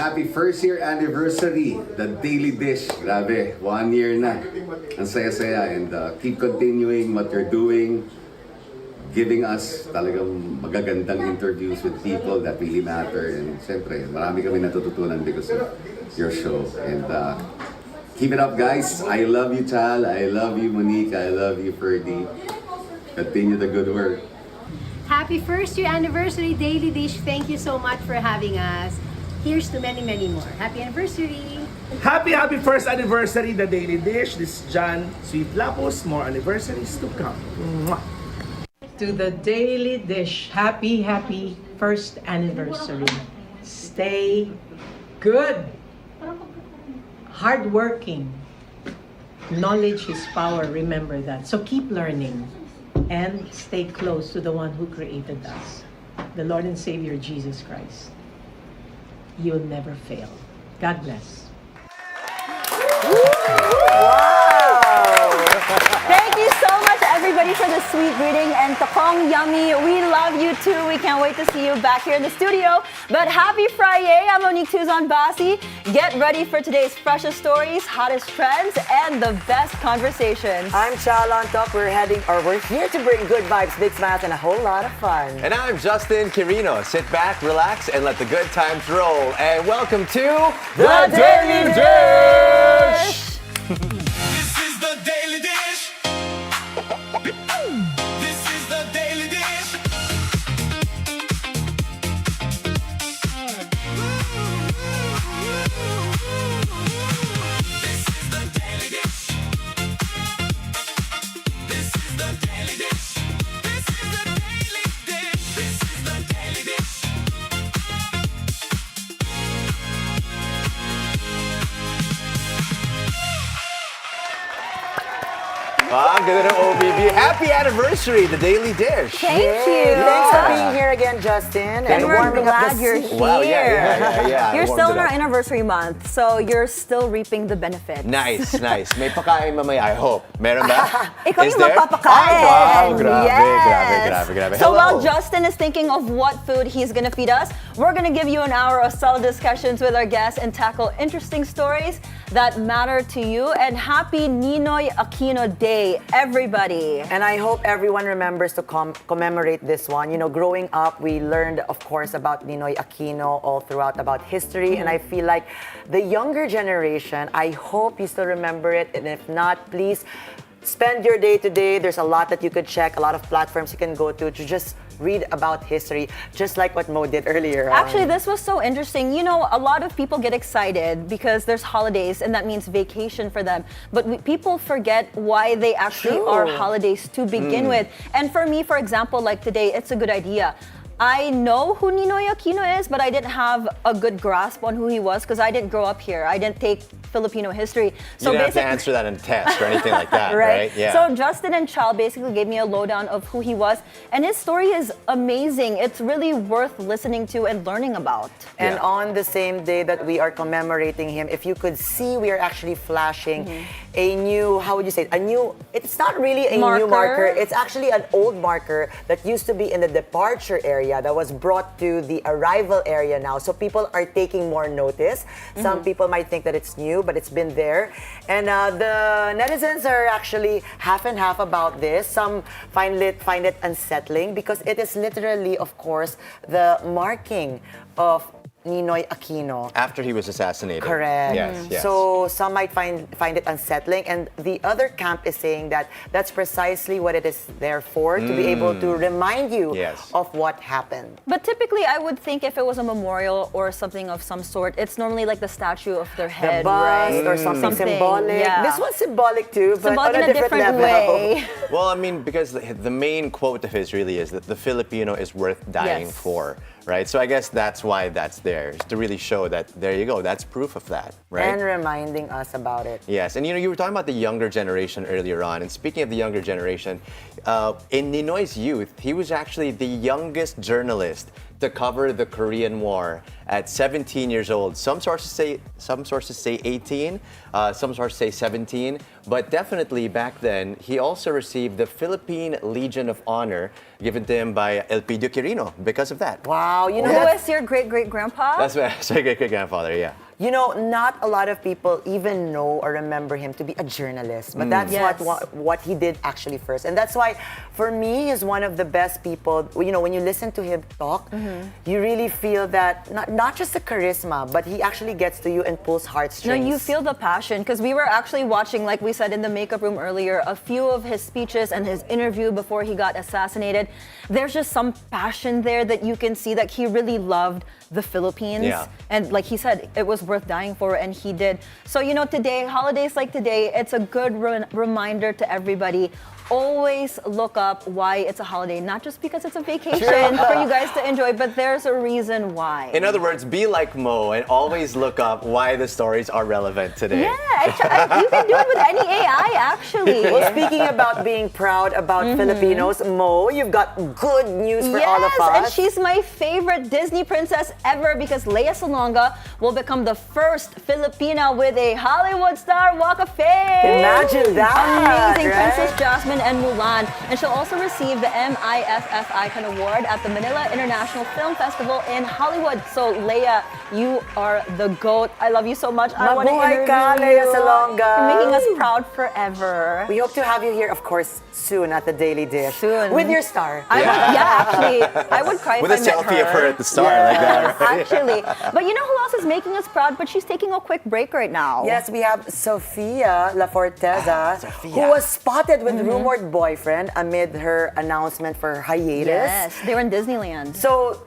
happy first year anniversary, the Daily Dish. Grabe, 1 year na. Ang saya-saya and keep continuing what you're doing. Giving us talagang magagandang interviews with people that really matter. And siyempre, marami kami natututunan because of your show. And keep it up, guys. I love you, Chal. I love you, Monique. I love you, Ferdy. Continue the good work. Happy first year anniversary, Daily Dish. Thank you so much for having us. Here's to many, many more. Happy anniversary! Happy first anniversary, The Daily Dish. This is John Sweet Lapus. More anniversaries to come. Mwah. To the Daily Dish, happy first anniversary. Stay good, hardworking. Knowledge is power, remember that. So keep learning and stay close to the one who created us, the Lord and Savior Jesus Christ. You'll never fail. God bless. Thank you so much, everybody, for the sweet greeting. And Tokong Yummy, we love you too. We can't wait to see you back here in the studio. But happy Friday. I'm Monique Tuzon-Basi. Get ready for today's freshest stories, hottest trends, and the best conversations. I'm Chal Lontoc. We're here to bring good vibes, big smiles, and a whole lot of fun. And I'm Justin Quirino. Sit back, relax, and let the good times roll. And welcome to The Daily Dish! This is the Daily Dish. This is the Daily Dish. This is the Daily Dish. This is the Daily Dish. This is the Daily Dish. This is the Daily Dish. Ang ganda ng OBB. Happy anniversary, The Daily Dish. Thank you. Thanks for being here again, Justin. And we're warming up glad the you're seat. here. Wow, yeah. You're Warmed still it in our up. anniversary month, so you're still reaping the benefits. Nice. May pakain mamaya, I hope. Meron ba? Ikaw Is yung there? magpapakain. Ay, wow, grabe, Yes. grabe. So Hello. while Justin is thinking of what food he's gonna feed us, we're gonna give you an hour of solid discussions with our guests and tackle interesting stories that matter to you. And happy Ninoy Aquino Day, everybody. And I hope everyone remembers to commemorate this one. You know, growing up, we learned, of course, about Ninoy Aquino all throughout about history. And I feel like the younger generation, I hope you still remember it. And if not, please spend your day today. There's a lot that you could check, a lot of platforms you can go to just read about history, just like what Mo did earlier on. Actually, this was so interesting. You know, a lot of people get excited because there's holidays and that means vacation for them. But people forget why they actually True. are holidays to begin with. And for me, for example, like today, it's a good idea. I know who Ninoy Aquino is, but I didn't have a good grasp on who he was because I didn't grow up here. I didn't take Filipino history. So you didn't have to answer that in a test or anything like that, right? Yeah. So Justin and Chal basically gave me a lowdown of who he was, and his story is amazing. It's really worth listening to and learning about. And on the same day that we are commemorating him, if you could see, we are actually flashing a new, how would you say it? It's not really a new marker. It's actually an old marker that used to be in the departure area that was brought to the arrival area now. So people are taking more notice. Some people might think that it's new, but it's been there. And the netizens are actually half and half about this. Some find it unsettling because it is literally, of course, the marking of Ninoy Aquino. After he was assassinated. Correct. Yes. So some might find it unsettling, and the other camp is saying that that's precisely what it is there for, to be able to remind you of what happened. But typically, I would think if it was a memorial or something of some sort, it's normally like the statue of their head, The bust right? or something symbolic. Yeah. This one's symbolic too, but Symbolic on in a different level. way. Well, I mean, because the main quote of his really is that the Filipino is worth dying for. Right? So I guess that's why that's there, to really show that, there you go, that's proof of that, right? And reminding us about it. Yes, and you were talking about the younger generation earlier on, and speaking of the younger generation, in Ninoy's youth, he was actually the youngest journalist to cover the Korean War at 17 years old. Some sources say 18, some sources say 17, but definitely back then he also received the Philippine Legion of Honor given to him by Elpidio Quirino because of that. Wow, you know Who that's is your great-great-grandpa? That's my great-grandfather, yeah. You know, not a lot of people even know or remember him to be a journalist, but that's Yes. what he did actually first. And that's why, for me, he's one of the best people. You know, when you listen to him talk, you really feel that, not just the charisma, but he actually gets to you and pulls No, heartstrings. you feel the passion because we were actually watching, like we said in the makeup room earlier, a few of his speeches and his interview before he got assassinated. There's just some passion there that you can see that he really loved the Philippines. Yeah. And like he said, it was worth dying for, and he did. So, you know, today, holidays like today, it's a good reminder to everybody. Always look up why it's a holiday, not just because it's a vacation for you guys to enjoy, but there's a reason why. In other words, be like Mo and always look up why the stories are relevant today. Yeah, you can do it with any AI, actually. Well, speaking about being proud about Filipinos, Mo, you've got good news for all of us. And she's my favorite Disney princess ever because Lea Salonga will become the first Filipina with a Hollywood Star Walk of Fame. Imagine that, Amazing. right? Princess Jasmine and Mulan. And she'll also receive the MIFF Icon Award at the Manila International Film Festival in Hollywood. So, Lea, you are the GOAT. I love you so much. I want to Mabuhay interview ka, you. Lea Salonga. You're making us proud forever. We hope to have you here, of course, soon at the Daily Dish. Soon. With your star. Actually, I would cry With if a I met selfie of her at the start Yeah. like that. Actually. But you know who else is making us proud? But she's taking a quick break right now. Yes, we have Sofia La Forteza, Sofia. who was spotted with rumored boyfriend amid her announcement for her hiatus. Yes, they were in Disneyland. So,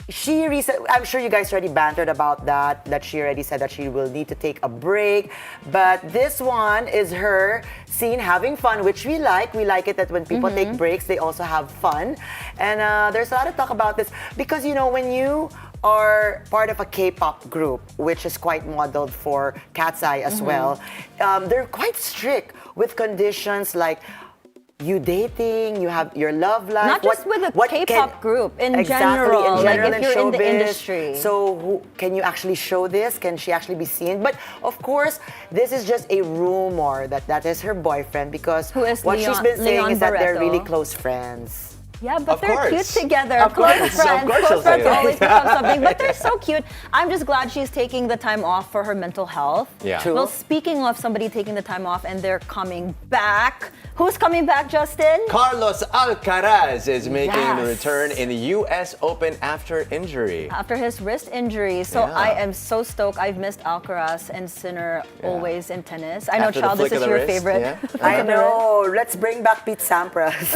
I'm sure you guys already bantered about that she already said that she will need to take a break. But this one is her seen having fun, which we like. We like it that when people take breaks, they also have fun. And there's a lot of talk about this because, you know, when you are part of a K-pop group, which is quite modeled for Cat's Eye as well, they're quite strict with conditions like you dating, you have your love life. Not just with a K-pop group, in general, like if you're in the industry. So can you actually show this? Can she actually be seen? But of course, this is just a rumor that is her boyfriend because Who is what she's been saying Leon is that they're Barreto. really close friends. Yeah, but Of they're course. cute together. Of Close course. friends. Of course Close she'll friends say that. always become something. But they're so cute. I'm just glad she's taking the time off for her mental health. Yeah. True. Well, speaking of somebody taking the time off and they're coming back, who's coming back, Justin? Carlos Alcaraz is making the Yes. return in the U.S. Open after injury. After his wrist injury. So Yeah. I am so stoked. I've missed Alcaraz and Sinner always in tennis. I know, After the Chal, this flick is of the your wrist, favorite. yeah. I know. Let's bring back Pete Sampras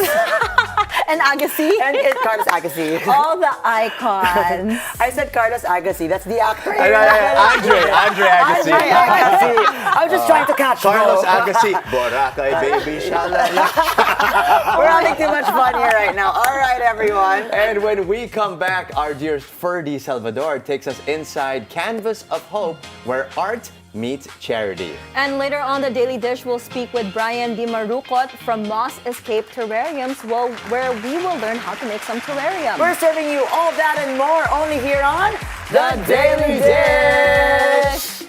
And Agassi. and Carlos Agassi. All the icons. I said Carlos Agassi. That's the actor. Andre Agassi. Andre Agassi. I was just trying to catch Carlos Mo. Agassi. Boracay, baby, shalala. We're having too much fun here right now. All right, everyone. And when we come back, our dear Ferdy Salvador takes us inside Canvas of Hope, where art meets charity. And later on the Daily Dish, we'll speak with Brian Dimarucot from Moss Escape Terrariums, where we will learn how to make some terrarium. We're serving you all that and more only here on The Daily Dish.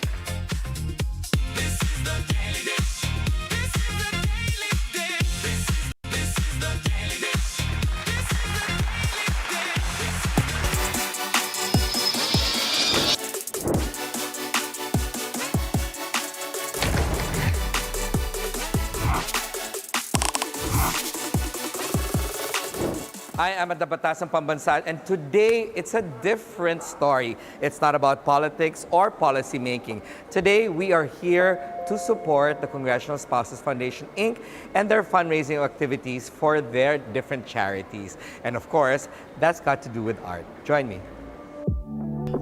I am at the Batasang Pambansa, and today it's a different story. It's not about politics or policy making. Today we are here to support the Congressional Spouses Foundation, Inc. and their fundraising activities for their different charities. And of course, that's got to do with art. Join me.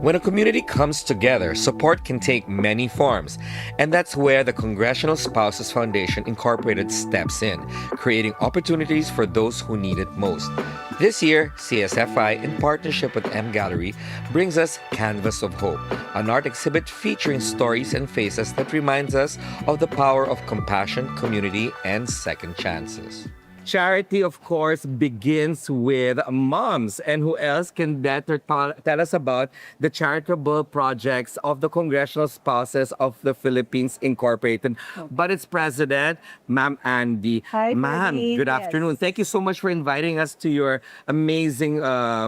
When a community comes together, support can take many forms, and that's where the Congressional Spouses Foundation Incorporated steps in, creating opportunities for those who need it most. This year, CSFI, in partnership with M Gallery, brings us Canvas of Hope, an art exhibit featuring stories and faces that reminds us of the power of compassion, community, and second chances. Charity, of course, begins with moms. And who else can better tell us about the charitable projects of the Congressional Spouses of the Philippines Incorporated? But its president, Ma'am Andy. Hi, Ma'am, Freddy. good Yes. afternoon. Thank you so much for inviting us to your amazing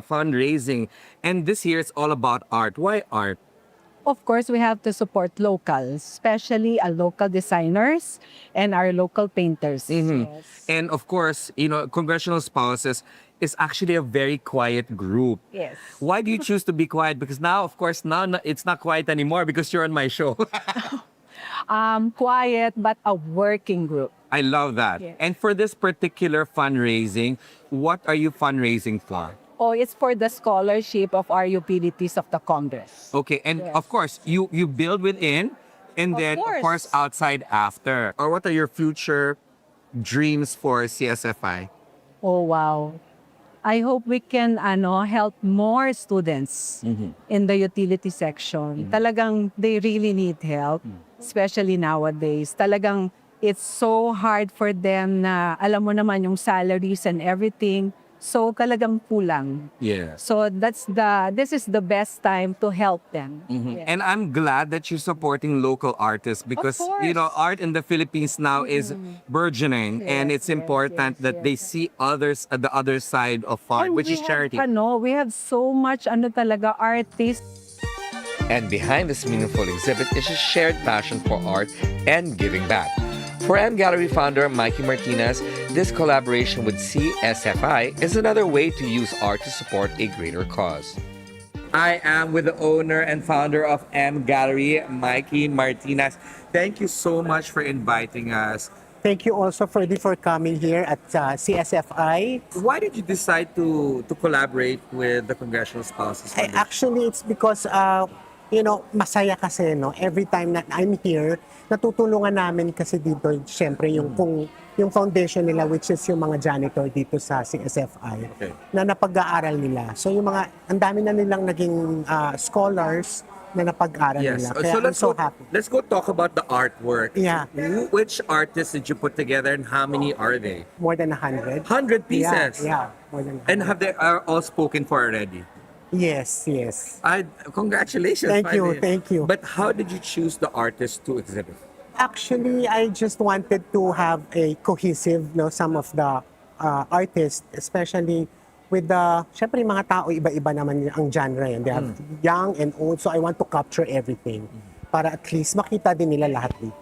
fundraising. And this year, it's all about art. Why art? Of course, we have to support locals, especially our local designers and our local painters. Mhm. Yes. And of course, Congressional Spouses is actually a very quiet group. Yes. Why do you choose to be quiet? Because now, of course, it's not quiet anymore because you're on my show. Quiet, but a working group. I love that. Yes. And for this particular fundraising, what are you fundraising for? Oh, it's for the scholarship of our utilities of the Congress. Okay, and Yes. of course, you build within and Of then, of course. course, outside after. Or what are your future dreams for CSFI? Oh, wow. I hope we can help more students in the utility section. Talagang they really need help, especially nowadays. Talagang it's so hard for them na alam mo naman yung salaries and everything. So talagang kulang. Yes. So this is the best time to help them. Yeah. And I'm glad that you're supporting local artists because course. art in the Philippines now is burgeoning, and it's important that they see others at the other side of art, And which we is charity. we have so much talaga artists. And behind this meaningful exhibit is a shared passion for art and giving back. For M Gallery founder Mikey Martinez, this collaboration with CSFI is another way to use art to support a greater cause. I am with the owner and founder of M Gallery, Mikey Martinez. Thank you so much for inviting us. Thank you also for coming here at CSFI. Why did you decide to collaborate with the Congressional Spouses Foundation? Actually, it's because, masaya kasi, no? Every time that I'm here, natutulungan namin kasi dito, syempre, yung foundation nila, which is yung mga janitor dito sa CSFI, na napag-aaral nila. So, ang dami na nilang naging scholars na napag-aral nila. Kaya I'm so happy. Let's go talk about the artwork. Yeah. Which artists did you put together and how many are they? More than 100. 100 pieces? Yeah, more than 100. And have they are all spoken for already? Yes. Congratulations. Thank you. But how did you choose the artists to exhibit? Actually, I just wanted to have a cohesive, some of the artists, especially with syempre yung mga tao, iba-iba naman ang genre yan. They have young and old, so I want to capture everything para at least makita din nila lahat dito.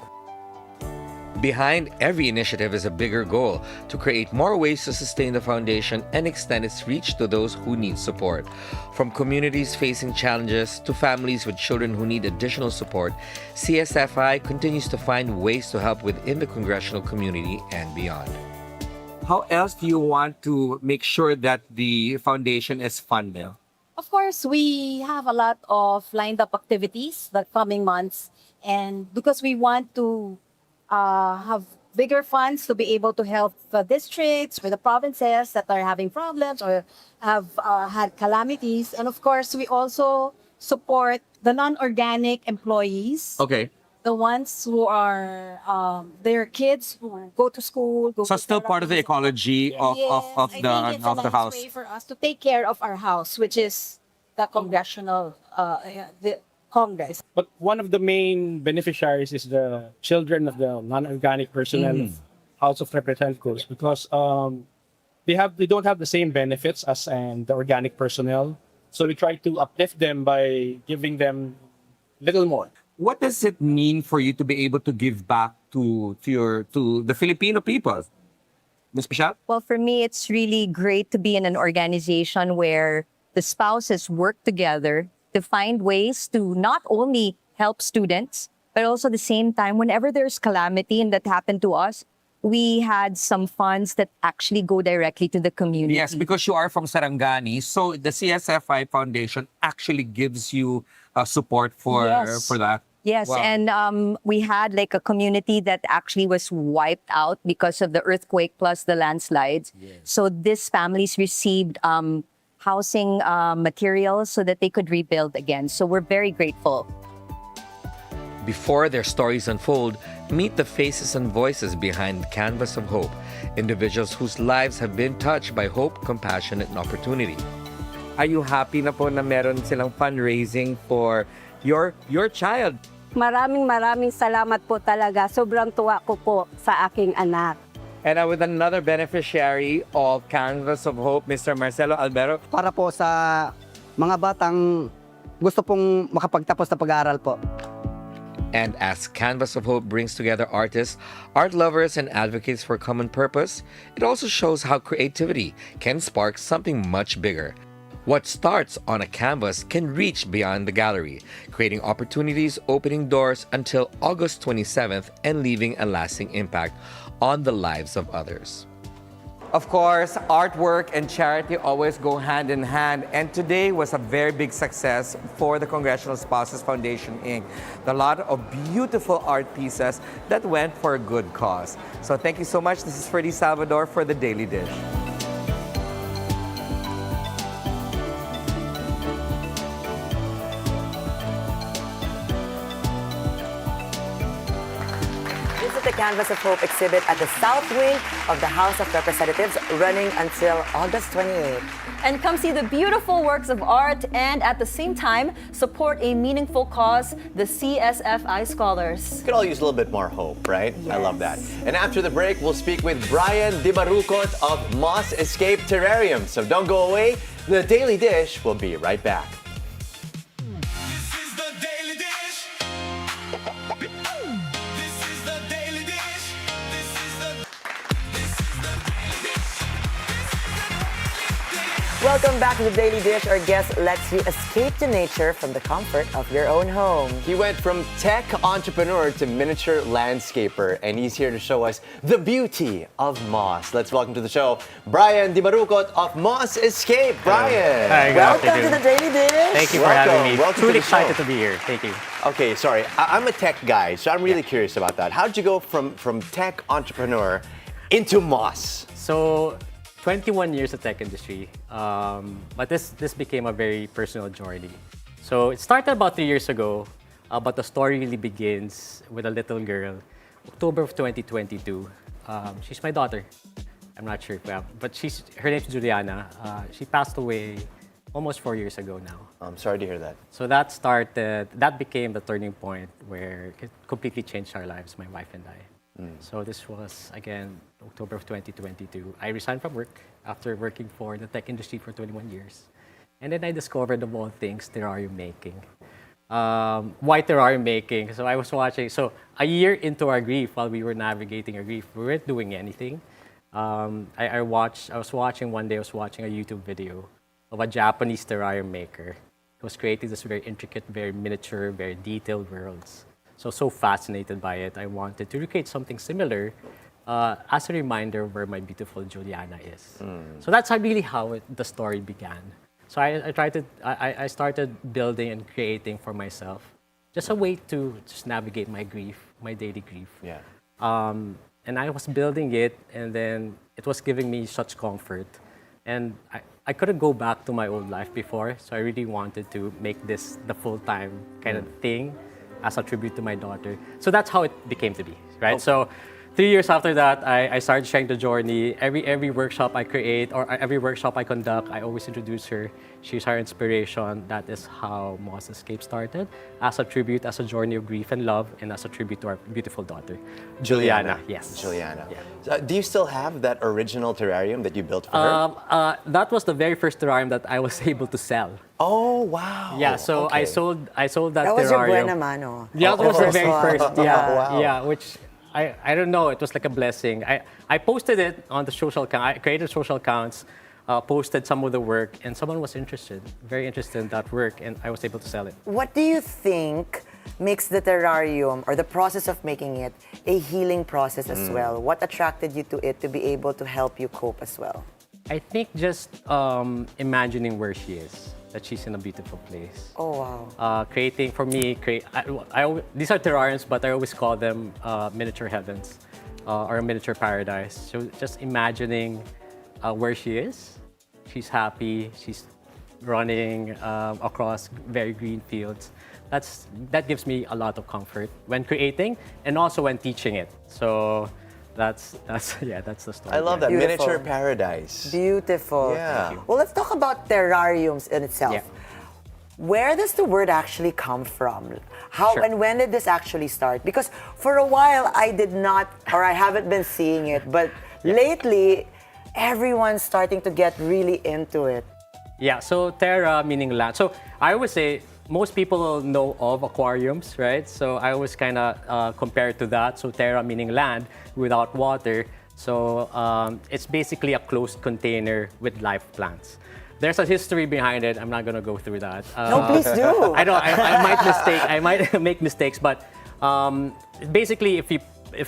Behind every initiative is a bigger goal to create more ways to sustain the foundation and extend its reach to those who need support. From communities facing challenges to families with children who need additional support, CSFI continues to find ways to help within the congressional community and beyond. How else do you want to make sure that the foundation is funded? Of course, we have a lot of lined up activities the coming months, and because we want to have bigger funds to be able to help the districts or the provinces that are having problems or have had calamities. And of course, we also support the non-organic employees. Okay. The ones who are their kids who go to school. So still part of the ecology of I think it's a nice house. way for us to take care of our house, which is the congressional, the Congress. But one of the main beneficiaries is the children of the non-organic personnel of House of Representatives because they don't have the same benefits as the organic personnel. So we try to uplift them by giving them little more. What does it mean for you to be able to give back to the Filipino people? Ms. Michelle? Well, for me, it's really great to be in an organization where the spouses work together to find ways to not only help students, but also at the same time, whenever there's calamity and that happened to us, we had some funds that actually go directly to the community. Yes, because you are from Sarangani, so the CSFI Foundation actually gives you support for that. Yes, Wow. and we had like a community that actually was wiped out because of the earthquake plus the landslides. So these families received housing materials so that they could rebuild again. So we're very grateful. Before their stories unfold, meet the faces and voices behind the canvas of hope. individuals whose lives have been touched by hope, compassion, and opportunity. Are you happy na po na meron silang fundraising for your child? Maraming salamat po talaga. Sobrang tuwa ko po sa aking anak. And with another beneficiary of Canvas of Hope, Mr. Marcelo Albero. Para po sa mga batang gusto pong makapagtapos na pag-aaral po. And as Canvas of Hope brings together artists, art lovers, and advocates for a common purpose, it also shows how creativity can spark something much bigger. What starts on a canvas can reach beyond the gallery, creating opportunities, opening doors until August 27th, and leaving a lasting impact on the lives of others. Of course, artwork and charity always go hand in hand, and today was a very big success for the Congressional Spouses Foundation, Inc. A lot of beautiful art pieces that went for a good cause. So thank you so much. This is Freddie Salvador for The Daily Dish. Visit the Canvas of Hope exhibit at the South Wing of the House of Representatives, running until August 28th. And come see the beautiful works of art and at the same time support a meaningful cause, the CSFI Scholars. We could all use a little bit more hope, right? I love that. And after the break, we'll speak with Brian Dimarucot of Moss Escape Terrarium. So don't go away. The Daily Dish will be right back. Welcome back to the Daily Dish. Our guest lets you escape to nature from the comfort of your own home. He went from tech entrepreneur to miniature landscaper, and he's here to show us the beauty of moss. Let's welcome to the show, Brian Dimarucot of Moss Escape. Brian! Hi, good Welcome afternoon. to the Daily Dish. Thank you for having me. Welcome Truly to the show. excited to be here. Thank you. Okay, sorry. I'm a tech guy, so I'm really curious about that. How did you go from tech entrepreneur into moss? So, 21 years of tech industry, but this became a very personal journey. So it started about 3 years ago, but the story really begins with a little girl, October of 2022. She's my daughter. I'm not sure if you have, but her name's Juliana. She passed away almost 4 years ago now. I'm sorry to hear that. So that became the turning point where it completely changed our lives, my wife and I. So this was, again, October of 2022. I resigned from work after working for the tech industry for 21 years. And then I discovered, of all things, terrarium-making. Why terrarium-making? So I was watching, so a year into our grief, while we were navigating our grief, we weren't doing anything. I was watching a YouTube video of a Japanese terrarium maker who was creating this very intricate, very miniature, very detailed worlds. So fascinated by it, I wanted to recreate something similar as a reminder of where my beautiful Juliana is. So that's really how the story began. So I started building and creating for myself, just a way to just navigate my grief, my daily grief. Yeah. And I was building it, and then it was giving me such comfort. And I couldn't go back to my old life before, so I really wanted to make this the full-time kind of thing, as a tribute to my daughter. So that's how it became to be, right? Okay. So 3 years after that, I started sharing the journey. Every workshop I create or every workshop I conduct, I always introduce her. She's our inspiration. That is how Moss Escape started, as a tribute, as a journey of grief and love, and as a tribute to our beautiful daughter, Juliana. Yes. Juliana. Yeah. So, do you still have that original terrarium that you built for her? That was the very first terrarium that I was able to sell. Oh, wow. Yeah, so Okay. I sold that That was your terrarium. buena mano. Yeah, that was the very one. first. Yeah, Wow. yeah, which I don't know. It was like a blessing. I posted it on the social account. I created social accounts, posted some of the work, and someone was interested, very interested in that work, and I was able to sell it. What do you think makes the terrarium or the process of making it a healing process as well? What attracted you to it to be able to help you cope as well? I think just imagining where she is, that she's in a beautiful place. Oh, wow. Creating, for me, these are terrariums, but I always call them miniature heavens or a miniature paradise. So just imagining where she is. She's happy, she's running across very green fields. That gives me a lot of comfort when creating and also when teaching it. So that's the story. I love that. Beautiful. Miniature paradise. Beautiful. Yeah. Well, let's talk about terrariums in itself. Yeah. Where does the word actually come from? How Sure. and when did this actually start? Because for a while I did not, or I haven't been seeing it, but lately everyone's starting to get really into it. Yeah, so terra meaning land. So I always say most people know of aquariums, right? So I always kind of compare it to that. So terra meaning land without water. So it's basically a closed container with live plants. There's a history behind it. I'm not gonna go through that. No, please do. I know I might make mistakes, but basically, if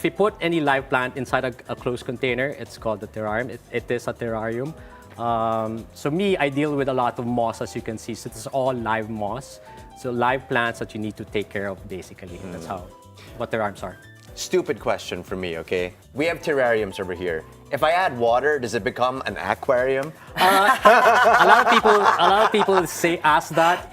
you put any live plant inside a closed container, it's called a terrarium. It is a terrarium. So I deal with a lot of moss, as you can see. So it's all live moss. So live plants that you need to take care of, basically. That's what terrariums are. Stupid question for me, okay? We have terrariums over here. If I add water, does it become an aquarium? A lot of people ask that.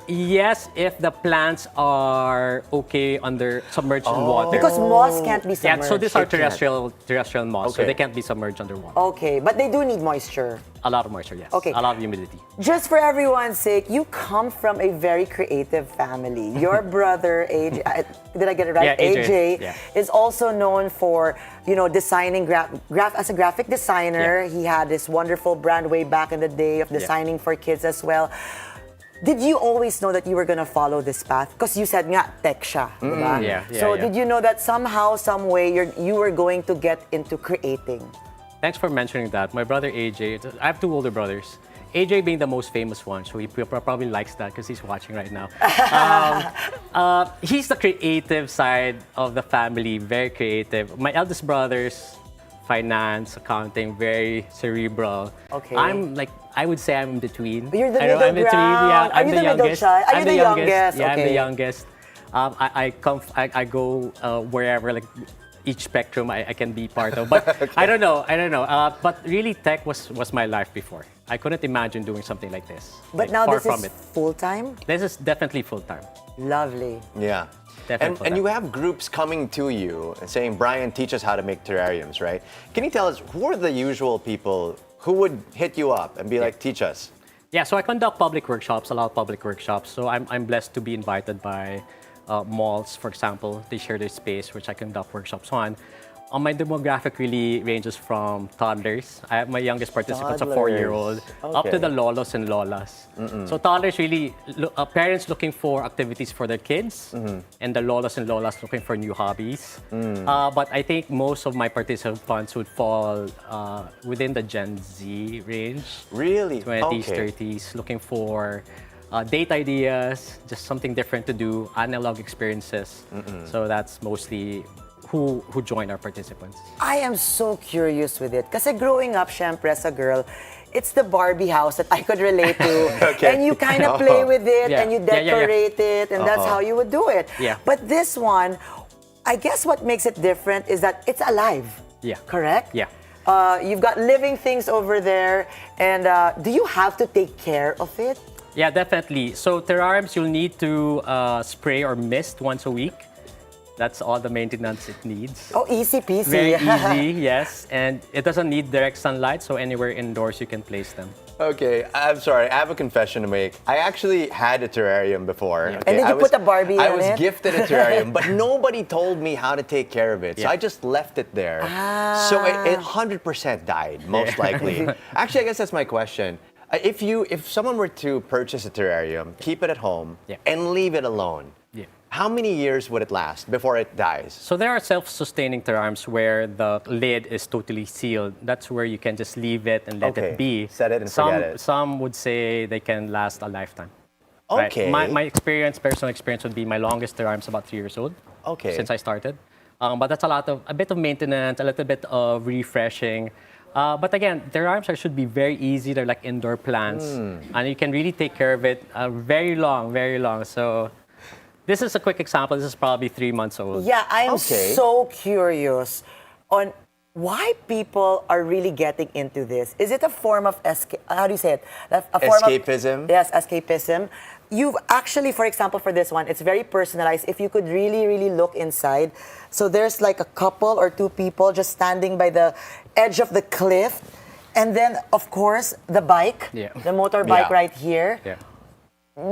Yes, if the plants are okay under submerged in water. Because moss can't be submerged. Yeah, so these are It can't. terrestrial moss, so Okay. they can't be submerged under water. Okay, but they do need moisture. A lot of moisture, yes. Okay. A lot of humidity. Just for everyone's sake, you come from a very creative family. Your brother, AJ, did I get it right? Yeah, AJ, yeah. Is also known for, designing as a graphic designer. He had this wonderful brand way back in the day of designing for kids as well. Did you always know that you were gonna follow this path? Because you said nga, tech siya, diba? So did you know that somehow, some way, you were going to get into creating? Thanks for mentioning that. My brother AJ, I have two older brothers. AJ being the most famous one, so he probably likes that because he's watching right now. He's the creative side of the family, very creative. My eldest brother's finance, accounting, very cerebral. Okay. I would say I'm in between. You're the I know, middle I'm between. ground. Yeah, Are you the middle child? Are you the youngest? Yeah, I'm Okay. the youngest. I go wherever, like each spectrum I can be part of. But I don't know. But really, tech was my life before. I couldn't imagine doing something like this. But Like, now far this from is it. full-time? This is definitely full time. Lovely. Yeah. Definitely. And you have groups coming to you and saying, Brian, teach us how to make terrariums, right? Can you tell us, who are the usual people who would hit you up and be like, teach us? Yeah, so I conduct public workshops, a lot of public workshops. So I'm blessed to be invited by malls, for example. They share their space, which I conduct workshops on. My demographic really ranges from toddlers. I have my youngest participants, a 4-year-old, up to Okay. the lolos and lolas. So toddlers really, parents looking for activities for their kids, and the lolos and lolas looking for new hobbies. But I think most of my participants would fall within the Gen Z range. Really? 20s, Okay. 30s, looking for date ideas, just something different to do, analog experiences. So that's mostly who join our participants. I am so curious with it. Kasi growing up, syempre, as a girl, it's the Barbie house that I could relate to. Okay. And you kind of play with it and you decorate it, and that's how you would do it. Yeah. But this one, I guess what makes it different is that it's alive. Yeah. Correct? Yeah. You've got living things over there, and do you have to take care of it? Yeah, definitely. So terrariums, you'll need to spray or mist once a week. That's all the maintenance it needs. Oh, easy peasy. Very easy, yes. And it doesn't need direct sunlight, so anywhere indoors you can place them. Okay, I'm sorry. I have a confession to make. I actually had a terrarium before. Yeah. Okay, And did you put a Barbie I in was it? gifted a terrarium, but nobody told me how to take care of it. So Yeah. I just left it there. So it 100% died, most likely. Actually, I guess that's my question. If someone were to purchase a terrarium, keep it at home, and leave it alone, how many years would it last before it dies? So there are self-sustaining terrariums where the lid is totally sealed. That's where you can just leave it and let it be. Set it and forget it. Some would say they can last a lifetime. Right? Okay. My personal experience would be my longest terrarium is about 3 years old. Okay. Since I started. But that's a bit of maintenance, a little bit of refreshing. But again, terrariums should be very easy. They're like indoor plants. And you can really take care of it very long, very long. So this is a quick example. This is probably 3 months old. Yeah, I am so curious on why people are really getting into this. Is it a form of how do you say it? A form Escapism? Of, yes, escapism. You've actually, for example, for this one, it's very personalized. If you could really, really look inside. So there's like a couple or two people just standing by the edge of the cliff. And then, of course, the bike, the motorbike right here. Yeah.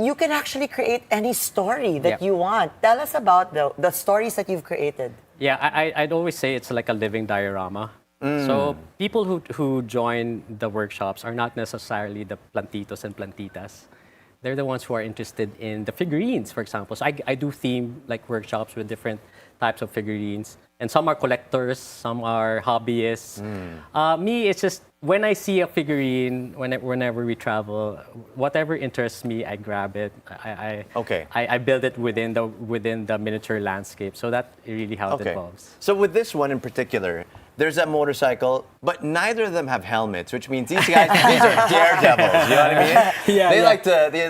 You can actually create any story that you want. Tell us about the stories that you've created. Yeah, I'd always say it's like a living diorama. So people who join the workshops are not necessarily the plantitos and plantitas. They're the ones who are interested in the figurines, for example. So I do theme like workshops with different types of figurines. And some are collectors, some are hobbyists. Me, it's just when I see a figurine, whenever we travel, whatever interests me, I grab it. I build it within the miniature landscape. So that's really how it evolves. So with this one in particular, there's that motorcycle, but neither of them have helmets, which means these guys, these are daredevils. You know what I mean?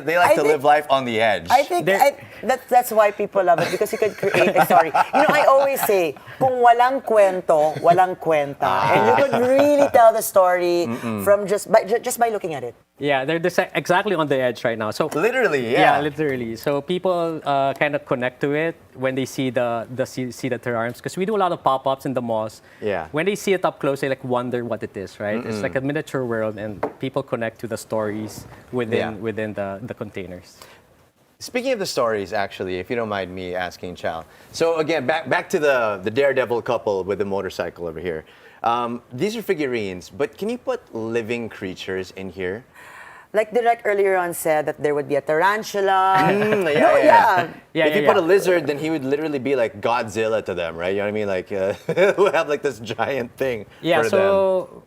They like to live life on the edge. I think that's why people love it, because you can create a story. You know, I always say, kung walang kwento, walang kwenta. And you could really tell the story from just by looking at it. Yeah, they're exactly on the edge right now. So literally, yeah, literally. So people kind of connect to it when they see the terrariums, because we do a lot of pop-ups in the malls. Yeah. When they see it up close, they like wonder what it is, right? It's like a miniature world, and people connect to the stories within the containers. Speaking of the stories, actually, if you don't mind me asking Chal. So again, back to the daredevil couple with the motorcycle over here. These are figurines, but can you put living creatures in here? Like Direct earlier on said that there would be a tarantula. If you put a lizard, then he would literally be like Godzilla to them, right? You know what I mean? Like, we'll have like this giant thing for them.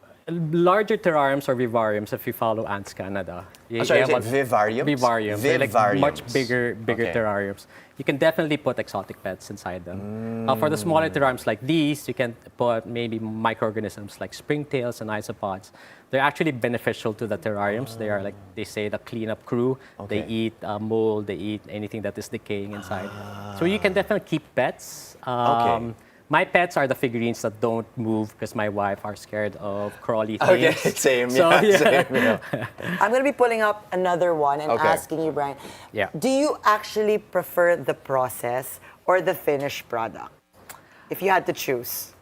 Larger terrariums or vivariums, if you follow Ants Canada. Vivariums? Vivariums. They're like much bigger terrariums. You can definitely put exotic pets inside them. For the smaller terrariums like these, you can put maybe microorganisms like springtails and isopods. They're actually beneficial to the terrariums. They are like, they say, the cleanup crew. They eat mold, they eat anything that is decaying inside. So you can definitely keep pets. My pets are the figurines that don't move because my wife are scared of crawly things. Okay, same. So, same. I'm going to be pulling up another one and asking you, Brian. Yeah. Do you actually prefer the process or the finished product? If you had to choose.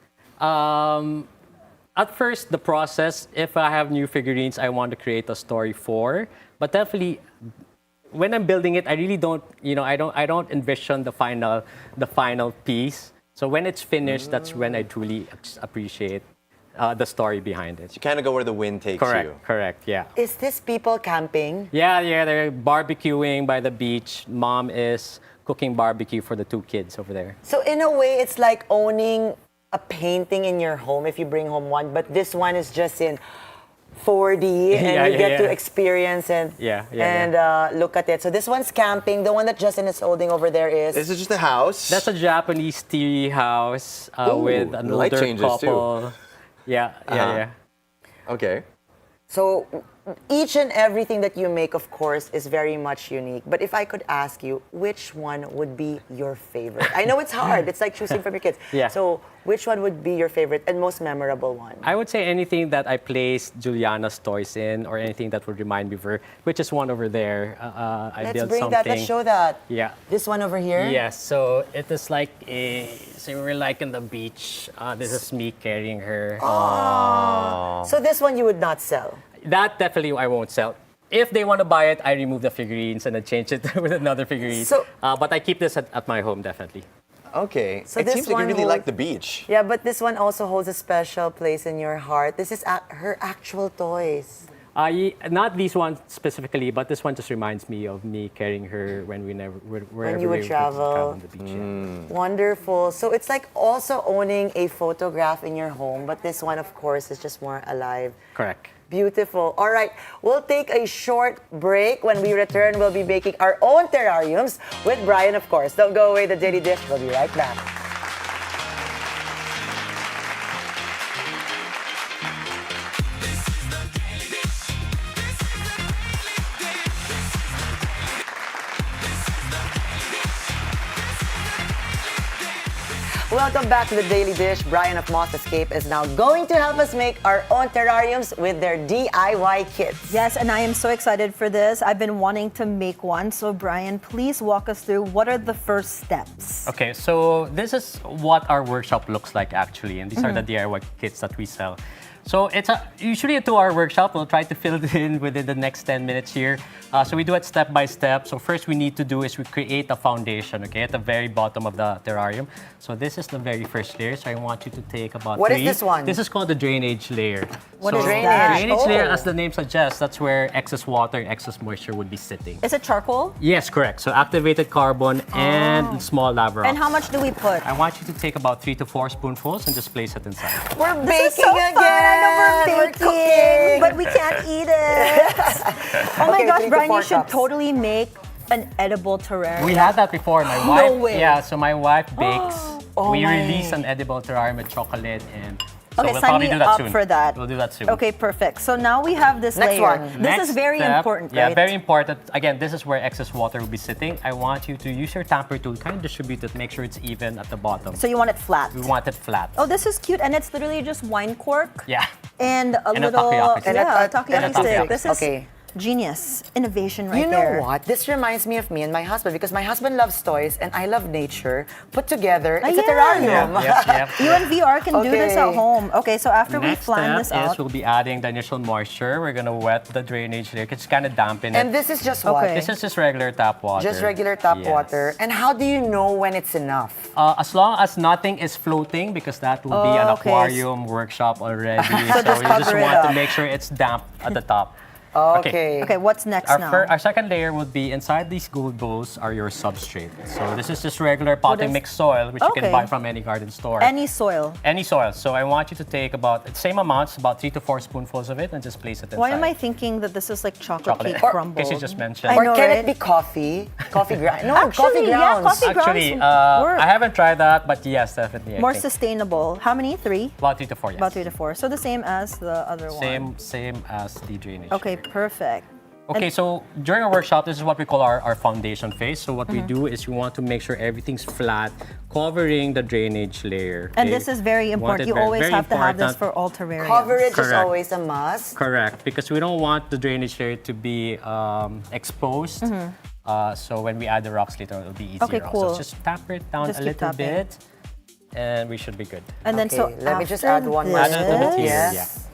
At first, the process. If I have new figurines, I want to create a story for. But definitely, when I'm building it, I really don't. I don't envision the final piece. So when it's finished, that's when I truly appreciate the story behind it. You kind of go where the wind takes you. Correct, yeah. Is this people camping? Yeah, they're barbecuing by the beach. Mom is cooking barbecue for the two kids over there. So in a way, it's like owning a painting in your home if you bring home one, but this one is just in 4D and you get to experience and look at it. So this one's camping. The one that Justin is holding over there is... This is just a house. That's a Japanese tea house with an older couple. Too. Yeah. Okay. So each and everything that you make, of course, is very much unique. But if I could ask you, which one would be your favorite? I know it's hard. It's like choosing from your kids. Yeah. So which one would be your favorite and most memorable one? I would say anything that I place Juliana's toys in, or anything that would remind me of her, which is one over there. Let's bring that. Let's show that. Yeah. This one over here? Yes. So it is like so we're like in the beach. This is me carrying her. Oh. So this one you would not sell? That definitely I won't sell. If they want to buy it, I remove the figurines and then change it with another figurine. So, but I keep this at my home, definitely. Okay. So it seems like you really like the beach. Yeah, but this one also holds a special place in your heart. This is her actual toys. Not these ones specifically, but this one just reminds me of me carrying her when you would travel on the beach. Wonderful. So it's like also owning a photograph in your home, but this one, of course, is just more alive. Correct. Beautiful. All right, we'll take a short break. When we return, we'll be making our own terrariums with Brian, of course. Don't go away, the Daily Dish. We'll be right back. Welcome back to the Daily Dish. Brian of Moth Escape is now going to help us make our own terrariums with their DIY kits. Yes, and I am so excited for this. I've been wanting to make one. So Brian, please walk us through what are the first steps? Okay, so this is what our workshop looks like actually, and these are the DIY kits that we sell. So it's usually a 2-hour workshop. We'll try to fill it in within the next 10 minutes here. So we do it step by step. So first we need to do is we create a foundation, okay, at the very bottom of the terrarium. So this is the very first layer. So I want you to take about What 3. is this one? This is called the drainage layer. What so is that? Drainage layer, Oh. as the name suggests, that's where excess water and excess moisture would be sitting. Is it charcoal? Yes, correct. So activated carbon and small lava rocks. And how much do we put? I want you to take about 3 to 4 spoonfuls and just place it inside. We're This baking is so again. fun. I know we're baking, cooking. but we can't eat it. Oh my Okay, gosh, 3 to Brian, 4 you should cups. totally make an edible terrarium. We had that before. My No wife, way. yeah. So my wife bakes. Oh we my. release an edible terrarium with chocolate, and so Okay, we'll sign probably me do that up soon. for that. We'll do that soon. Okay, perfect. So now we have this Next layer. one. This Next is very step, important, Yeah, right? very important. Again, this is where excess water will be sitting. I want you to use your tamper tool, kind of distribute it, make sure it's even at the bottom. So you want it flat. We want it flat. Oh, this is cute, and it's literally just wine cork Yeah. and a And a little takoyaki stick. yeah, And a takoyaki takoyaki stick. This is Okay. genius innovation right You know there. what? This reminds me of me and my husband because my husband loves toys and I love nature. Put together, it's a yeah. terrarium. Yep. You and VR can do this at Okay. home. Okay, so after we Next flan step this is out, we'll be adding the initial moisture. We're gonna wet the drainage layer. It's kind of dampen And it. this is just what? Okay. This is just regular tap water. Just regular tap Yes. water. And how do you know when it's enough? As long as nothing is floating, because that will be an Oh, okay. aquarium workshop already. So so just we just cover it want up. to make sure it's damp at the top. Okay. okay, what's next Our, now? our second layer would be inside these gold bowls are your substrate. So this is just regular potting is- mix soil, which you Okay. can buy from any garden store. Any soil. Any soil. So I want you to take about the same amounts, about 3 to 4 spoonfuls of it, and just place it inside. Why am I thinking that this is like chocolate Chocolate. cake Or- crumble? Because you just mentioned. I Or know, can right? it be coffee? Coffee ground? No, Actually, coffee yeah, grounds. coffee grounds Actually, work. I haven't tried that, but yes, definitely. I More think. sustainable. How many? 3? About 3 to 4, yes. About 3 to 4. So the same as the other one. Same as the drainage. Okay, perfect. Okay, so during our workshop, this is what we call our foundation phase. So what we do is you want to make sure everything's flat, covering the drainage layer. And okay? this is very Want important. it You very- always very have to have this important. for all terrariums. Coverage is Correct. always a must. Correct, because we don't want the drainage layer to be exposed. So when we add the rocks later, it'll be easier. Okay, Also. cool. So just tamper it down Just a keep little tapping. bit, and we should be good. And then so Okay, let me just after add one more this- Add a little bit here, Yes. yeah.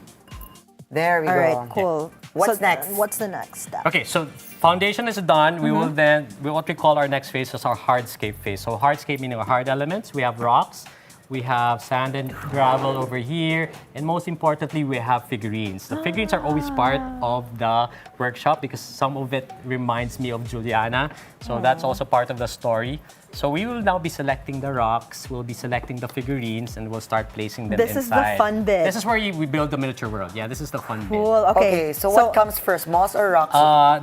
There we All go. right, cool. What's So, next? What's the next step? Okay, so foundation is done. We will then, what we call our next phase is our hardscape phase. So hardscape meaning our hard elements. We have rocks, we have sand and gravel over here, and most importantly, we have figurines. The figurines are always part of the workshop because some of it reminds me of Juliana. So that's also part of the story. So we will now be selecting the rocks, we'll be selecting the figurines, and we'll start placing them This inside. is the fun bit. This is where we build the miniature world. Yeah, this is the fun bit. Cool. Okay. Okay, so what comes first, moss or rocks?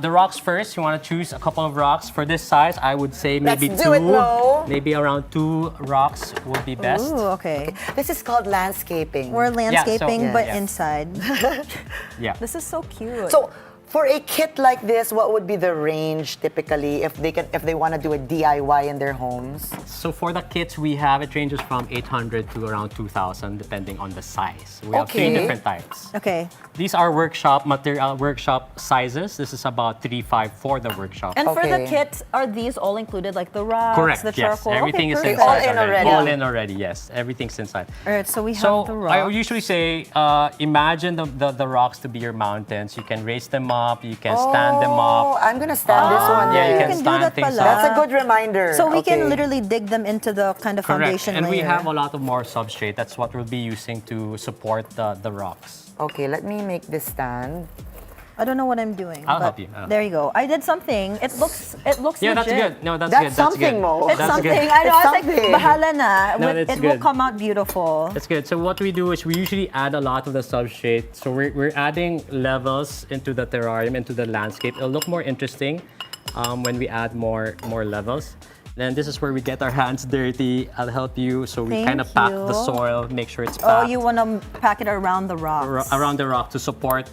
The rocks first. You want to choose a couple of rocks for this size. I would say maybe Let's 2. do it, Mo. Maybe around 2 rocks would be best. Ooh, okay. This is called landscaping. We're landscaping, Yeah, so- but yeah. inside. Yeah. This is so cute. So, for a kit like this, what would be the range typically if they want to do a DIY in their homes? So for the kits we have, it ranges from 800 to around 2,000 depending on the size. We have 3 Okay. different types. Okay. These are workshop material, workshop sizes. This is about 3.5 for the workshop. And for the Okay. kits, are these all included, like the rocks, Correct. the Yes. charcoal? Everything is okay, inside. perfect. All in already. All in already. Yes. Everything's inside. All right, so we have So the I rocks. usually say, imagine the rocks to be your mountains. You can raise them up. You can stand them Oh, up. I'm gonna stand this one. Yeah, you there. can do stand that things pala. up. That's a good reminder. So we Okay. can literally dig them into the kind of Correct. foundation And we layer. have a lot of more substrate. That's what we'll be using to support the rocks. Okay, let me make this stand. I don't know what I'm doing. I'll but help you. There you go. I did something. It looks Yeah, that's legit. good. No, that's That's good. That's something, good. Mo. It's That's something. good. I know. It's I was like, something. bahala na. No, It that's will good. come out beautiful. That's good. So what we do is we usually add a lot of the substrate. So we're adding levels into the terrarium, into the landscape. It'll look more interesting when we add more levels. Then this is where we get our hands dirty. I'll help you. So we Thank kind of pack you. the soil, make sure it's Oh, packed you want to pack it around the rocks. around the rock to support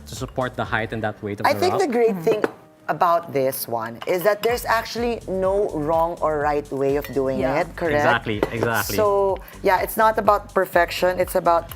the height and that weight of I the think rock. the great thing about this one is that there's actually no wrong or right way of doing it, correct? Exactly. So, yeah, it's not about perfection, it's about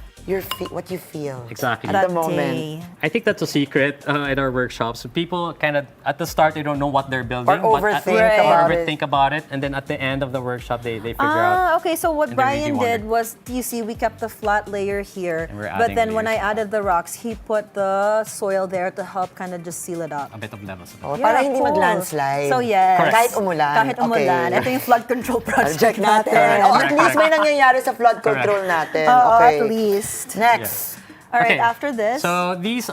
what you feel Exactly. at the moment. I think that's a secret in our workshops. So people kind of, at the start, they don't know what they're building. Or overthink about it. And then at the end of the workshop, they figure out. Okay, so what and they really Brian wonder. did was, you see, we kept the flat layer here. And we're But adding then when I layers. added the rocks, he put the soil there to help kind of just seal it up. A bit of levels. Para hindi mag-landslide. So yes. Correct. Kahit umulan. Kahit umulan. Okay. Ito yung flood control project Check natin. natin. Oh, at least may nangyayari sa flood control natin. Okay. At least. Next. All right, Okay. after this. So this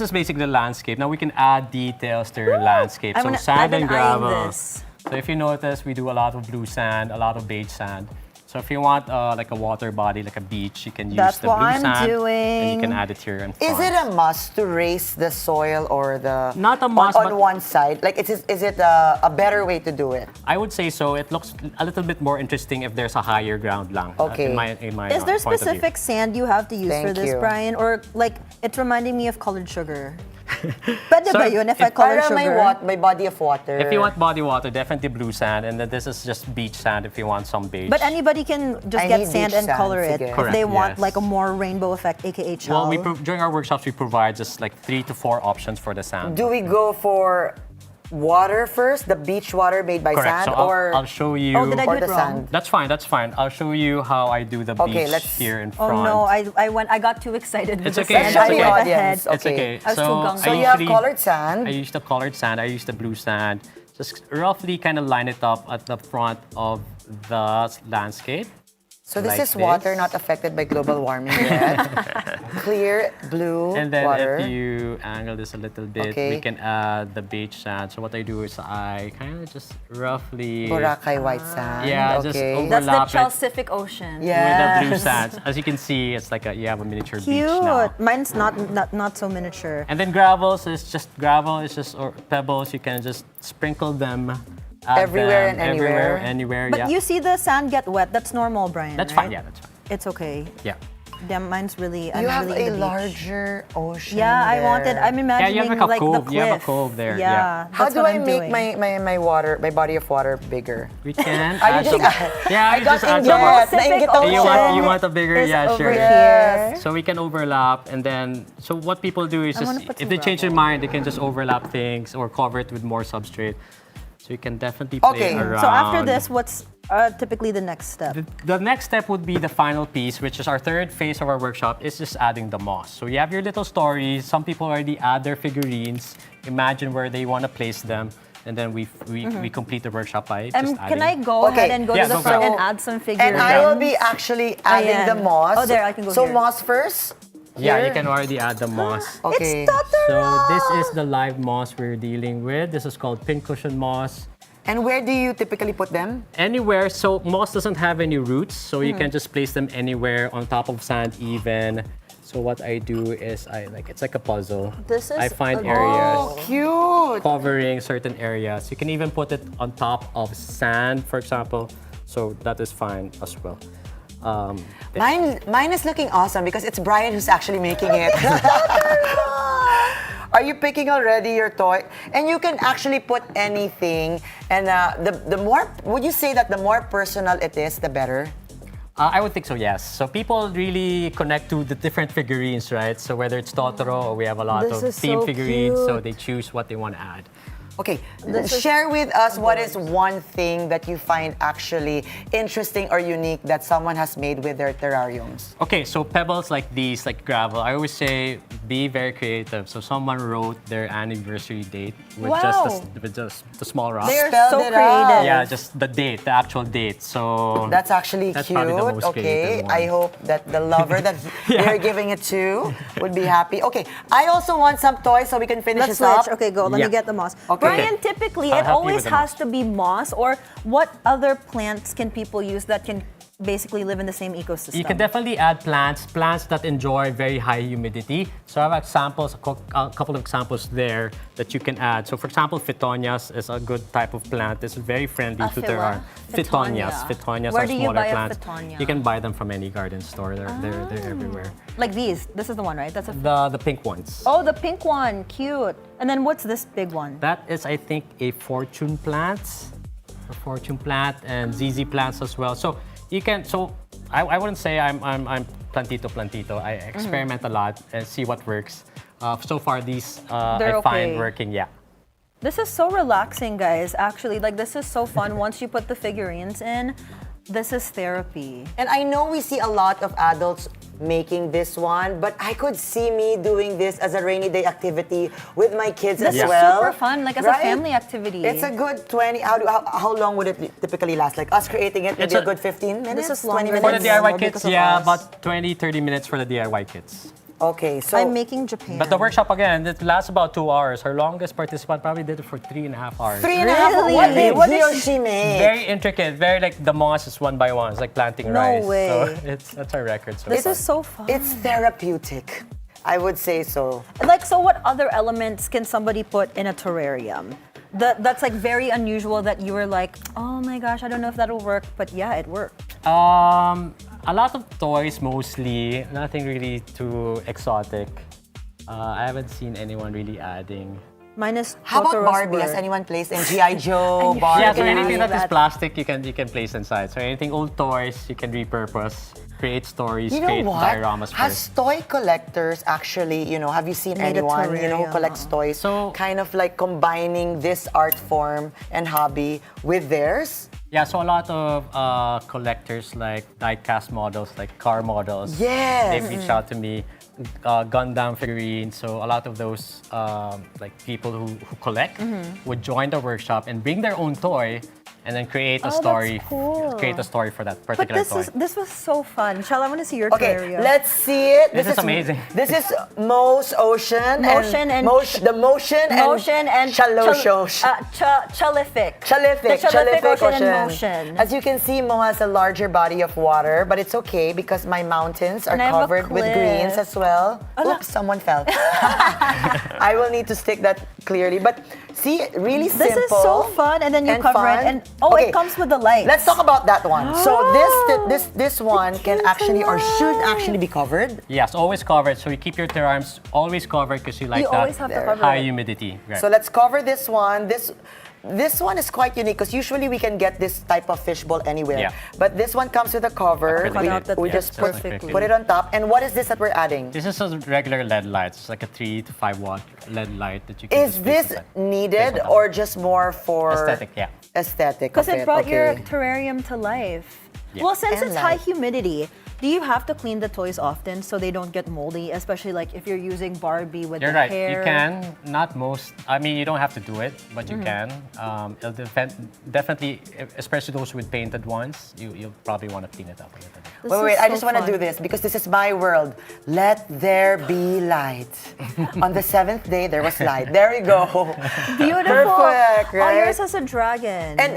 is basically the landscape. Now we can add details to your landscape. I'm So gonna- sand I've been and eyeing gravel. this. So if you notice, we do a lot of blue sand, a lot of beige sand. So if you want like a water body, like a beach, you can use That's the what blue I'm sand. And doing. you can add it here in front. Is it a must to raise the soil or the Not a must, on but- one side? Like, is it a better way to do it? I would say so. It looks a little bit more interesting if there's a higher ground lang. Okay. In my Is there point of view. specific sand you have to use for Thank this, you. Brian? Or like, it's reminding me of colored sugar. Pwede So, ba yun if I color Para sugar? may body of water. If you want body water, definitely blue sand, and then this is just beach sand if you want some beige. But anybody can just I get need sand beach and sand, color it sige. if Correct, they want yes. like a more rainbow effect, aka Chal. Well, during our workshops, we provide just like 3 to 4 options for the sand. Do we go for water first, the beach water made by Correct. sand, So or I'll show you. Oh, did I do or it the wrong? sand? That's fine. That's fine. I'll show you how I do the Okay, beach let's- here in Oh front. no, I got too excited with It's the okay. sand. It's Show I the okay. went ahead. audience. It's okay. I was too gung-ho. So you have colored sand. I use the colored sand. I use the blue sand. Just roughly kind of line it up at the front of the landscape. So this like is water not affected by global warming yet. Clear blue And then water. if you angle this a little bit, Okay. we can add the beige sand. So what I do is I kind of just roughly Boracay white sand. Yeah, okay. just That's the overlap it Pacific Ocean. Yeah. with the blue Yes. sands. As you can see, it's like you have a miniature beach Cute. now. Mine's not so miniature. And then gravels is just gravel. It's just or pebbles. You can just sprinkle them. Add Everywhere them and anywhere. Anywhere. But yeah. you see the sand get wet. That's normal, Brian. That's right? fine. Yeah, that's fine. It's okay. Yeah. Yeah, mine's really. You I'm have really a in the beach. larger ocean. Yeah, I there. wanted. I'm Yeah, imagining you have like a like cove. the cliff. You have a cove there. Yeah. How that's do what I I'm make doing. my body of water bigger? We can Are you add just? some. Yeah, I you got just add inggit. some more. Nainggit ako. You want a bigger? is Yeah, over sure. here. So we can overlap, and then so what people do is I just wanna put if some they change their mind, they can just overlap things or cover it with more substrate. So you can definitely play Okay. around. So after this, what's typically the next step? The next step would be the final piece, which is our third phase of our workshop, is just adding the moss. So you have your little stories. Some people already add their figurines, imagine where they want to place them, and then we complete the workshop by just And adding. can I go Okay. ahead and go Yeah, to the go front for it. and add some figures? And I will be actually adding the Ayan. moss. Oh, there, I can go So here. moss first. Yeah, Here? you can already add the moss. Okay. So this is the live moss we're dealing with. This is called pincushion moss. And where do you typically put them? Anywhere. So moss doesn't have any roots, so you can just place them anywhere on top of sand even. So what I do is it's like a puzzle. This is I find adorable. areas Oh, cute. covering certain areas. You can even put it on top of sand, for example. So that is fine as well. Mine is looking awesome because it's Brian who's actually making it. Are you picking already your toy? And you can actually put anything. And the more, would you say that the more personal it is, the better? I would think so, yes. So people really connect to the different figurines, right? So whether it's Totoro or we have a lot This of is theme so figurines, so cute. they choose what they want to add. Okay, share with us what is one thing that you find actually interesting or unique that someone has made with their terrariums. Okay, so pebbles like these, like gravel, I always say be very creative. So someone wrote their anniversary date with just the small rock. They're Spelled so it creative. out. Yeah, just the date, the actual date. So That's actually That's cute. probably the most Okay, creative one. I hope that the lover that you're giving it to would be happy. Okay, I also want some toys so we can finish Let's this up. switch. Okay, go. Let me Yeah. get the moss. Okay. Brian, typically I'll it help you always with the has moss. to be moss. Or what other plants can people use that can basically live in the same ecosystem? You can definitely add plants that enjoy very high humidity. So I have examples, a couple of examples there that you can add. So for example, Phytonias is a good type of plant. It's very friendly to terrarium. Phytonias Where are do you smaller buy a plants. Phytonia? You can buy them from any garden store. They're everywhere. Like these. This is the one, right? That's a. The pink ones. Oh, the pink one, cute. And then what's this big one? That is, I think, a fortune plant. A fortune plant and ZZ plants as well. So you can. So I wouldn't say I'm plantito. I experiment a lot and see what works. So far, these I find working. Yeah. This is so relaxing, guys. Actually, like this is so fun. Once you put the figurines in, this is therapy. And I know we see a lot of adults making this one, but I could see me doing this as a rainy day activity with my kids This as is well. super fun, like as a family activity. It's a good 20. How long would it typically last? Like us creating it, maybe a good 15 minutes, This is 20 longer minutes. For the DIY kits, yeah, about 20-30 minutes for the DIY kits. Okay, so I'm making Japan. But the workshop again, it lasts about 2 hours. Our longest participant probably did it for 3.5 hours. 3.5 hours. What did he or she make? Very intricate, very like the moss is one by one. It's like planting rice. way. So that's our record. So This far. is so fun. It's therapeutic. I would say so. Like, so what other elements can somebody put in a terrarium? That's like very unusual that you were like, oh my gosh, I don't know if that'll work, but yeah, it worked. A lot of toys mostly, nothing really too exotic. I haven't seen anyone really adding. Minus How about Barbie? Has anyone placed in G.I. Joe, Barbie? Yeah, so anything that is plastic, you can place inside. So anything old toys, you can repurpose, create stories, You know create what? dioramas Has first. toy collectors actually, have you seen Made a anyone, who terrarium. collects toys, kind of like combining this art form and hobby with theirs? Yeah, so a lot of collectors like die-cast models, like car models. Yes. They've reached out to me. Gundam figurines. So a lot of those like people who collect would join the workshop and bring their own toy and then create a story. That's cool. Create a story for that But particular toy. this was so fun. Chal, I want to see your Okay, terrarium. let's see it. This is amazing. This is Mo's Ocean. Motion and the motion and Chaloshosh. Chalific. Chalific. The Chalific Ocean and Motion. Motion. As you can see, Mo has a larger body of water, but it's okay because my mountains are And I have a covered with cliff. greens as well. Oops, someone fell. I will need to stick that clearly. But see, really simple. This is so fun, and then you cover it, and it comes with the lights. Let's talk about that one. So this one can actually or should actually be covered. Yes, always covered. So you keep your terrariums always covered because you like You that always have to cover high it. humidity. Right. So let's cover this one. This one is quite unique because usually we can get this type of fishbowl anywhere. Yeah. But this one comes with a cover. We just put it on top. And what is this that we're adding? This is a regular LED light. It's like a 3 to 5 watt LED light that you can Is just place this inside. needed or just more for Aesthetic, yeah. aesthetic? Because of it brought your okay. terrarium to life. Yeah. Well, since And it's high life. humidity, do you have to clean the toys often so they don't get moldy? Especially like if you're using Barbie with You're the right. hair. You can. Not most. I mean, you don't have to do it, but you can. It'll definitely, especially those with painted ones, you'll probably want to clean it up a little bit. Wait, I just want to do this because this is my world. Let there be light. On the 7th day, there was light. There we go. Beautiful. Perfect, right? Oh, yours has a dragon. And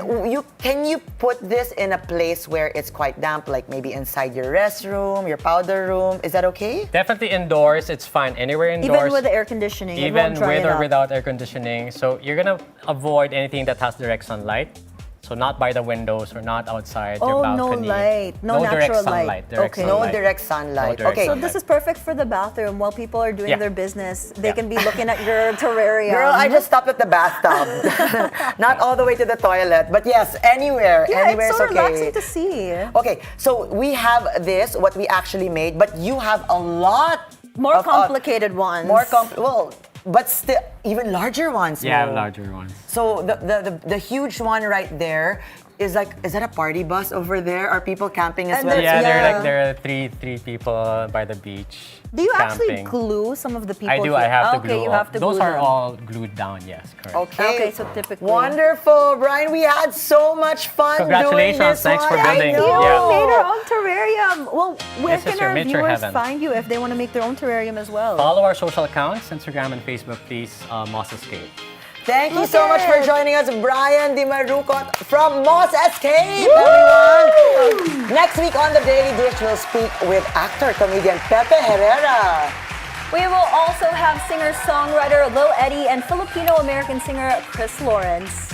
can you put this in a place where it's quite damp, like maybe inside your restroom, your powder room? Is that okay? Definitely indoors. It's fine. Anywhere indoors. Even with the air conditioning, it Even won't dry with it or out. without air conditioning. So you're gonna avoid anything that has direct sunlight. So not by the windows or not outside your Oh, balcony. no light. No direct natural sunlight. light. Direct Okay. No sunlight. direct sunlight. No direct Okay. So sunlight. this is perfect for the bathroom while people are doing Yeah. their business. They can be looking at your terrarium. Girl, I just stopped at the bathtub. Not all the way to the toilet, but yes, anywhere. Yeah, Anywhere it's so is okay. relaxing to see. Okay, so we have this, what we actually made, but you have a lot More of, complicated ones. But still even larger ones. Yeah, Mo. larger ones. So the huge one right there is that a party bus over there? Are people camping as And well? Yeah, Yeah. there are three people by the beach. Do you actually camping. glue some of the people I do. here? I have to Okay, glue. you all- have to Those glue are them. all glued down. Yes, correct. Okay. Okay, so typically. Wonderful, Brian. We had so much fun doing Congratulations. this Thanks for one. building. I know. You Yeah. made our own terrarium. Well, where This is can your our miniature viewers heaven. find you if they want to make their own terrarium as well? Follow our social accounts, Instagram and Facebook, please. Moss Escape. Thank you so much for joining us, Brian Dimarucot from Moss Escape, everyone. Next week on The Daily Dish, we'll speak with actor, comedian Pepe Herrera. We will also have singer-songwriter Lil Eddie and Filipino-American singer Chris Lawrence.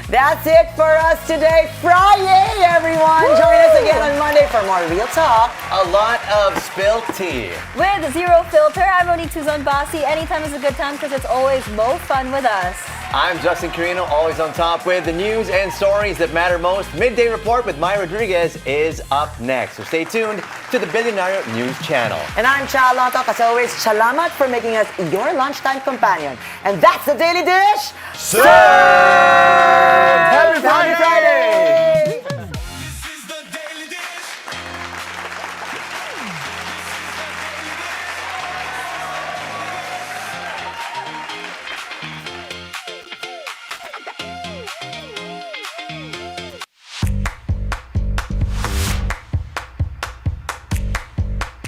That's it for us today. Friday, everyone. Join us again on Monday for more Real Talk. A lot of spilled tea. With Zero Filter, I'm Monique Tuzon-Basi. Anytime is a good time because it's always more fun with us. I'm Justin Quirino, always on top with the news and stories that matter most. Midday Report with Maya Rodriguez is up next. So stay tuned to the Bilyonaryo News Channel. And I'm Chal Lontoc. As always, salamat for making us your lunchtime companion. And that's The Daily Dish. Served! Happy Friday!